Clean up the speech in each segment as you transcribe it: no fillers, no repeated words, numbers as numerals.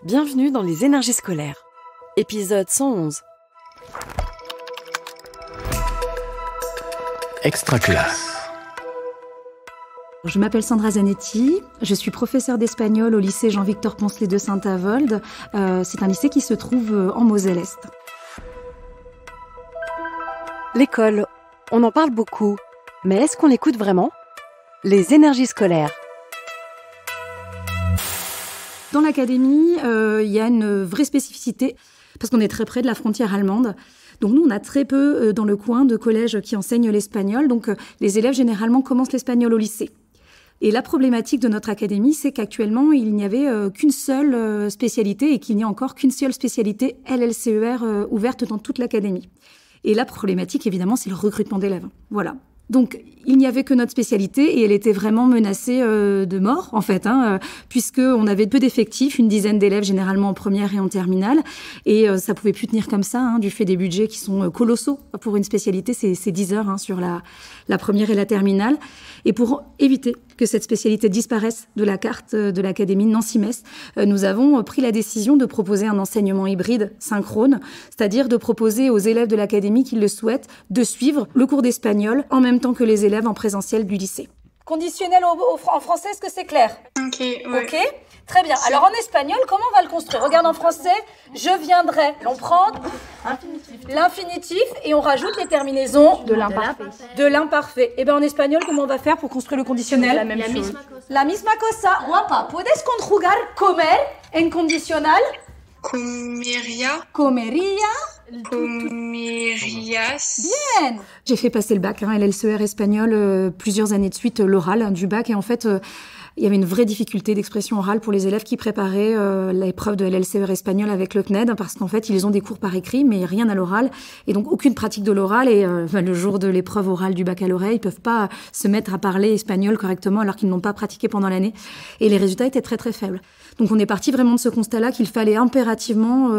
Bienvenue dans les énergies scolaires. Épisode 111. Extra classe. Je m'appelle Sandra Zanetti, je suis professeure d'espagnol au lycée Jean-Victor Poncelet de Saint-Avold. C'est un lycée qui se trouve en Moselle-Est. L'école, on en parle beaucoup, mais est-ce qu'on l'écoute vraiment ? Les énergies scolaires. Dans l'académie, il y a une vraie spécificité, parce qu'on est très près de la frontière allemande. Donc nous, on a très peu dans le coin de collèges qui enseignent l'espagnol. Donc les élèves, généralement, commencent l'espagnol au lycée. Et la problématique de notre académie, c'est qu'actuellement, il n'y avait qu'une seule spécialité et qu'il n'y a encore qu'une seule spécialité LLCER ouverte dans toute l'académie. Et la problématique, évidemment, c'est le recrutement d'élèves. Voilà. Donc, il n'y avait que notre spécialité et elle était vraiment menacée de mort, en fait, puisqu'on avait peu d'effectifs, une dizaine d'élèves généralement en première et en terminale. Et ça pouvait plus tenir comme ça, du fait des budgets qui sont colossaux. Pour une spécialité, c'est 10 heures sur la première et la terminale. Et pour éviter que cette spécialité disparaisse de la carte de l'académie de Nancy-Metz, nous avons pris la décision de proposer un enseignement hybride synchrone, c'est-à-dire de proposer aux élèves de l'académie qui le souhaitent de suivre le cours d'espagnol en même temps que les élèves en présentiel du lycée. Conditionnel en français, est-ce que c'est clair ? Ok, ouais. Ok, très bien. Alors en espagnol, comment on va le construire ? Regarde en français, je viendrai. On prend l'infinitif et on rajoute les terminaisons De l'imparfait. de l'imparfait. Et bien en espagnol, comment on va faire pour construire le conditionnel ? La même chose. La misma cosa. Guapa, ¿puedes conjugar comer en condicional? Comeria. Comería. Comerias. Bien. J'ai fait passer le bac, LLCER espagnol, plusieurs années de suite, l'oral du bac. Et en fait, il y avait une vraie difficulté d'expression orale pour les élèves qui préparaient l'épreuve de LLCER espagnol avec le CNED, parce qu'en fait, ils ont des cours par écrit, mais rien à l'oral. Et donc, aucune pratique de l'oral. Et le jour de l'épreuve orale du baccalauréat, ils peuvent pas se mettre à parler espagnol correctement alors qu'ils n'ont pas pratiqué pendant l'année. Et les résultats étaient très, très faibles. Donc, on est parti vraiment de ce constat-là qu'il fallait impérativement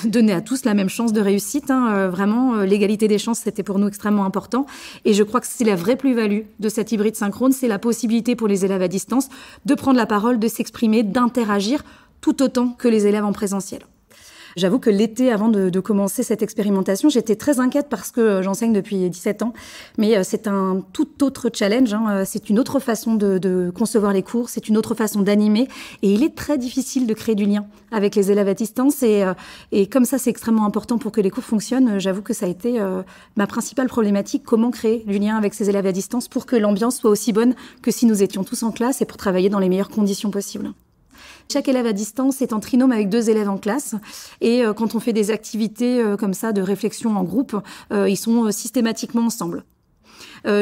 donner à tous la même chance de réussite. Vraiment, l'égalité des chances, c'était pour nous extrêmement important. Et je crois que c'est la vraie plus-value de cet hybride synchrone, c'est la possibilité pour les élèves à distance de prendre la parole, de s'exprimer, d'interagir tout autant que les élèves en présentiel. J'avoue que l'été, avant de commencer cette expérimentation, j'étais très inquiète parce que j'enseigne depuis 17 ans. Mais c'est un tout autre challenge. C'est une autre façon de concevoir les cours, c'est une autre façon d'animer. Et il est très difficile de créer du lien avec les élèves à distance. Et comme ça, c'est extrêmement important pour que les cours fonctionnent. J'avoue que ça a été ma principale problématique. Comment créer du lien avec ces élèves à distance pour que l'ambiance soit aussi bonne que si nous étions tous en classe et pour travailler dans les meilleures conditions possibles. Chaque élève à distance est en trinôme avec 2 élèves en classe. Et quand on fait des activités comme ça de réflexion en groupe, ils sont systématiquement ensemble.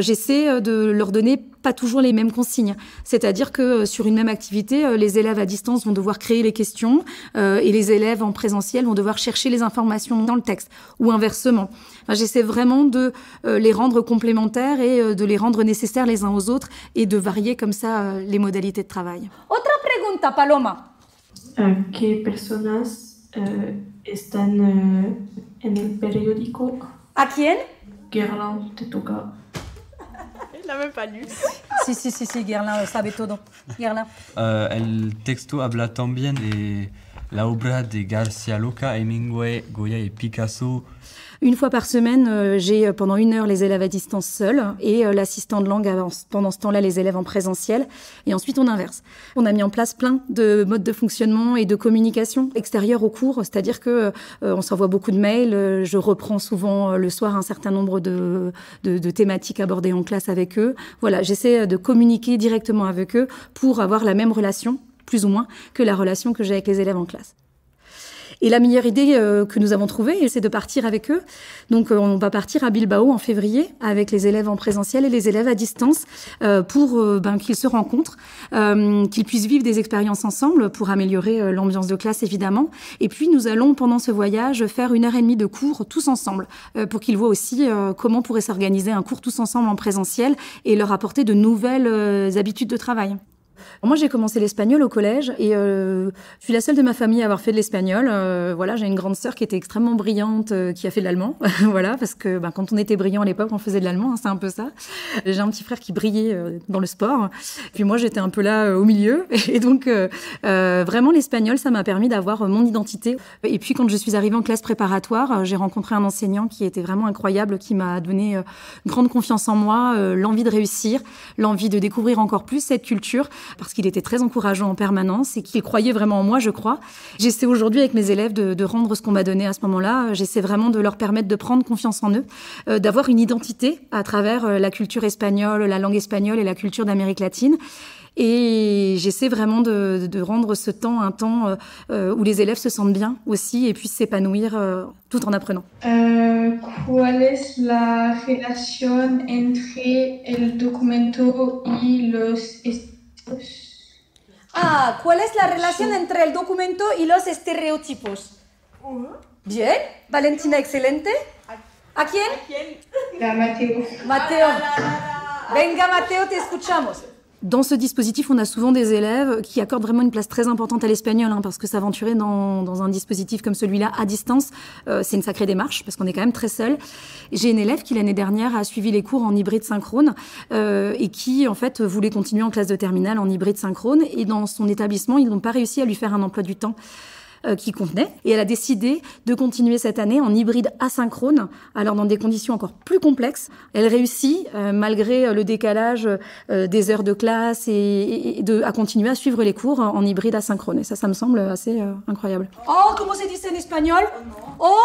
J'essaie de leur donner pas toujours les mêmes consignes. C'est-à-dire que sur une même activité, les élèves à distance vont devoir créer les questions et les élèves en présentiel vont devoir chercher les informations dans le texte ou inversement. J'essaie vraiment de les rendre complémentaires et de les rendre nécessaires les uns aux autres et de varier comme ça les modalités de travail. Otra pregunta, Paloma. ¿Qué personas están en el periódico? ¿A quién? Guerlain, te toca. Il l'a même pas lu. Sí, Guerlain sabe todo. Guerlain. El texto habla también de la obra de García Lorca, Hemingway, Goya et Picasso. Une fois par semaine, j'ai pendant 1 heure les élèves à distance seuls et l'assistant de langue avance pendant ce temps-là les élèves en présentiel. Et ensuite, on inverse. On a mis en place plein de modes de fonctionnement et de communication extérieure au cours. C'est-à-dire que on s'envoie beaucoup de mails. Je reprends souvent le soir un certain nombre de thématiques abordées en classe avec eux. Voilà, j'essaie de communiquer directement avec eux pour avoir la même relation, plus ou moins, que la relation que j'ai avec les élèves en classe. Et la meilleure idée que nous avons trouvée, c'est de partir avec eux. Donc, on va partir à Bilbao en février avec les élèves en présentiel et les élèves à distance pour qu'ils se rencontrent, qu'ils puissent vivre des expériences ensemble pour améliorer l'ambiance de classe, évidemment. Et puis, nous allons, pendant ce voyage, faire 1h30 de cours tous ensemble pour qu'ils voient aussi comment pourrait s'organiser un cours tous ensemble en présentiel et leur apporter de nouvelles habitudes de travail. Moi, j'ai commencé l'espagnol au collège et je suis la seule de ma famille à avoir fait de l'espagnol. Voilà, j'ai une grande sœur qui était extrêmement brillante, qui a fait de l'allemand. Voilà, parce que quand on était brillant à l'époque, on faisait de l'allemand, hein, c'est un peu ça. J'ai un petit frère qui brillait dans le sport. Puis moi, j'étais un peu là au milieu. Et donc, vraiment, l'espagnol, ça m'a permis d'avoir mon identité. Et puis, quand je suis arrivée en classe préparatoire, j'ai rencontré un enseignant qui était vraiment incroyable, qui m'a donné grande confiance en moi, l'envie de réussir, l'envie de découvrir encore plus cette culture, parce qu'il était très encourageant en permanence et qu'il croyait vraiment en moi, je crois. J'essaie aujourd'hui avec mes élèves de rendre ce qu'on m'a donné à ce moment-là. J'essaie vraiment de leur permettre de prendre confiance en eux, d'avoir une identité à travers la culture espagnole, la langue espagnole et la culture d'Amérique latine. Et j'essaie vraiment de rendre ce temps un temps où les élèves se sentent bien aussi et puissent s'épanouir tout en apprenant. ¿Cuál es la relación entre el documento y los estereotipos? ¿Cuál es la relación entre el documento y los estereotipos? Bien, Valentina, excelente. ¿A quién? A Mateo. Mateo. Venga, Mateo, te escuchamos. Dans ce dispositif, on a souvent des élèves qui accordent vraiment une place très importante à l'espagnol, parce que s'aventurer dans un dispositif comme celui-là à distance, c'est une sacrée démarche, parce qu'on est quand même très seul. J'ai une élève qui, l'année dernière, a suivi les cours en hybride synchrone et qui, en fait, voulait continuer en classe de terminale en hybride synchrone. Et dans son établissement, ils n'ont pas réussi à lui faire un emploi du temps qui convenait. Et elle a décidé de continuer cette année en hybride asynchrone, alors dans des conditions encore plus complexes. Elle réussit, malgré le décalage des heures de classe, à continuer à suivre les cours en hybride asynchrone. Et ça me semble assez incroyable. Oh, ¿cómo se dice en español? Oh,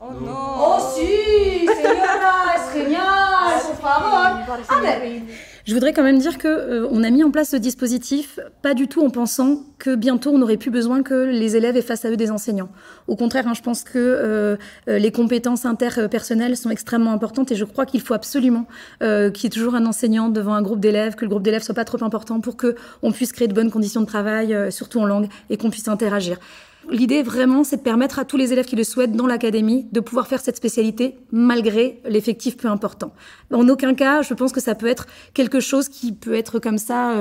oh, sí, señora, es genial, por favor. A ver. Je voudrais quand même dire qu'on a mis en place ce dispositif pas du tout en pensant que bientôt on n'aurait plus besoin que les élèves aient face à eux des enseignants. Au contraire, je pense que les compétences interpersonnelles sont extrêmement importantes et je crois qu'il faut absolument qu'il y ait toujours un enseignant devant un groupe d'élèves, que le groupe d'élèves soit pas trop important pour qu'on puisse créer de bonnes conditions de travail, surtout en langue, et qu'on puisse interagir. L'idée, vraiment, c'est de permettre à tous les élèves qui le souhaitent dans l'académie de pouvoir faire cette spécialité malgré l'effectif peu important. En aucun cas, je pense que ça peut être quelque chose qui peut être comme ça,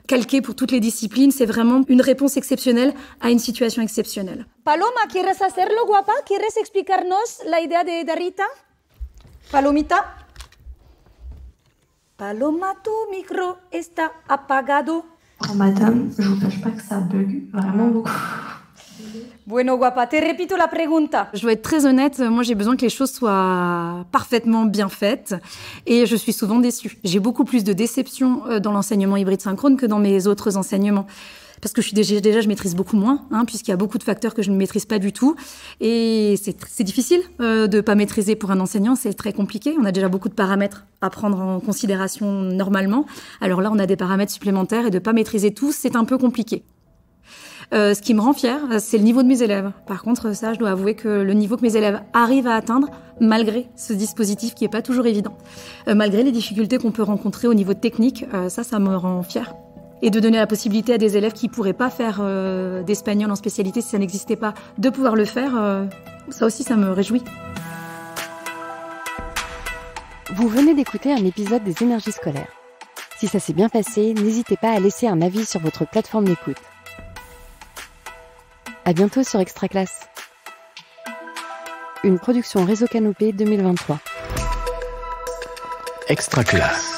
calqué pour toutes les disciplines. C'est vraiment une réponse exceptionnelle à une situation exceptionnelle. Paloma, ¿quieres hacerlo, guapa? ¿Quieres explicarnos la idea de Rita? Palomita. Paloma, tu micro está apagado. Oh, madame, je vous cache pas que ça bug vraiment beaucoup. Bueno, guapa, te repito la pregunta. Je dois être très honnête, moi j'ai besoin que les choses soient parfaitement bien faites et je suis souvent déçue. J'ai beaucoup plus de déception dans l'enseignement hybride synchrone que dans mes autres enseignements. Parce que je maîtrise beaucoup moins, puisqu'il y a beaucoup de facteurs que je ne maîtrise pas du tout. Et c'est difficile de pas maîtriser pour un enseignant, c'est très compliqué. On a déjà beaucoup de paramètres à prendre en considération normalement. Alors là, on a des paramètres supplémentaires et de pas maîtriser tous, c'est un peu compliqué. Ce qui me rend fière, c'est le niveau de mes élèves. Par contre, ça, je dois avouer que le niveau que mes élèves arrivent à atteindre, malgré ce dispositif qui est pas toujours évident, malgré les difficultés qu'on peut rencontrer au niveau technique, ça me rend fière. Et de donner la possibilité à des élèves qui pourraient pas faire d'espagnol en spécialité si ça n'existait pas, de pouvoir le faire, ça aussi, ça me réjouit. Vous venez d'écouter un épisode des Énergies scolaires. Si ça s'est bien passé, n'hésitez pas à laisser un avis sur votre plateforme d'écoute. À bientôt sur Extra Classe. Une production Réseau Canopé 2023. Extra Classe.